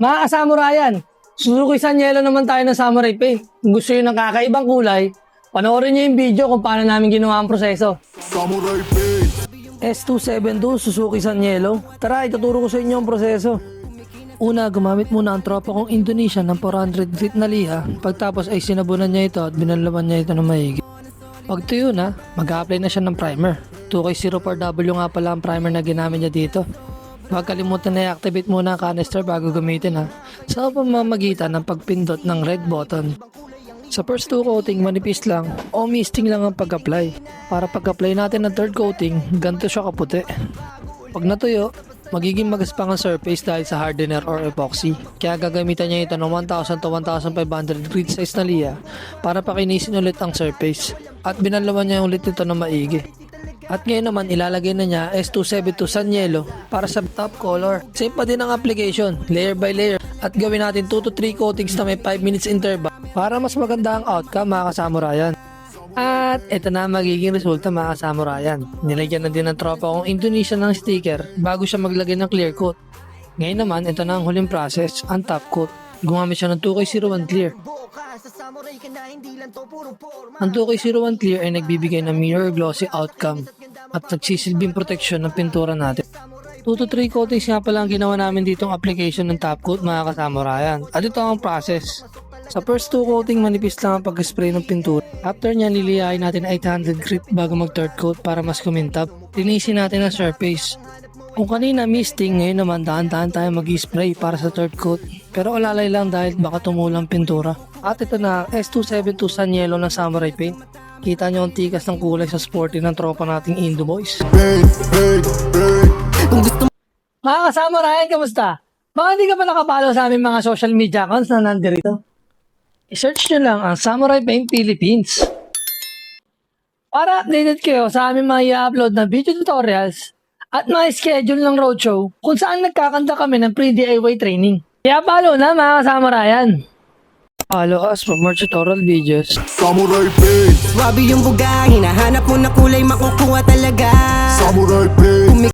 Mga kasamurayan, Suzuki Sanyelo naman tayo ng Samurai Paint. Kung gusto nyo ng kakaibang kulay, panoorin nyo yung video kung paano namin ginawa ang proseso. Samurai Paint. S272 Suzuki Sanyelo. Tara, ituturo ko sa inyo ang proseso. Una, gumamit muna ang tropa kong Indonesian ng 400 grit na liha. Pagtapos ay sinabunan niya ito at binalaman niya ito ng maigi. Pag tuyo na, mag-a-apply na siya ng primer. 2K04W nga pala ang primer na ginamit niya dito. Huwag kalimutan na i-activate muna ang canister bago gamitin ha. Sa pamamagitan ng pagpindot ng red button. Sa first 2 coating, manipis lang o misting lang ang pag-apply. Para pag-apply natin ng third coating, ganito siya kaputi. Pag natuyo, magiging magaspang ang surface dahil sa hardener or epoxy. Kaya gagamitan niya ito ng 1000 to 1500 grit size na liha para pakinisin ulit ang surface. At binalawan niya ulit ito ng maigi. At ngayon naman ilalagay na niya S272 Sanyelo para sa top color. Same pa din ang application, layer by layer. At gawin natin 2 to 3 coatings na may 5 minutes interval para mas maganda ang outcome mga kasamurayan. At ito na magiging resulta mga kasamurayan. Nilagyan na din ng tropa kong Indonesian ng sticker bago siya maglagay ng clear coat. Ngayon naman ito na ang huling process, ang top coat. Gumamit siya ng 2K01 Clear. Ang 2K01 Clear ay nagbibigay ng mirror glossy outcome at nagsisilbing proteksyon ng pintura natin. 2 to 3 coatings nga pala ang ginawa namin ditong application ng top coat mga kasamurayan. At ito ang process. Sa first 2 coating, manipis lang ang pag-spray ng pintura. After niya, liliyain natin 800 grit bago mag third coat para mas kumintab. Linisin natin ang surface. Kung kanina misting, ngayon naman dahan-dahan tayo mag-spray para sa third coat. Pero alalay lang dahil baka tumulang pintura. At ito na, S272 Sanyelo ng Samurai Paint. Kita nyo ang tikas ng kulay sa sporty ng tropa nating Indo Boys. Mga kasamurayan, kamusta? Baka hindi ka pa nakapalo sa aming mga social media accounts na nandirito. I-search nyo lang ang Samurai Paint Philippines. Para updated kayo sa aming mga i-upload na video tutorials at mga schedule ng roadshow kung saan nagkakanta kami ng pre-DIY training. Kaya follow na mga kasamurayan. Follow us for more tutorial videos. Samurai Paint. Swabe yung buga, hinahanap mo na kulay makukuha talaga. Samurai Paint.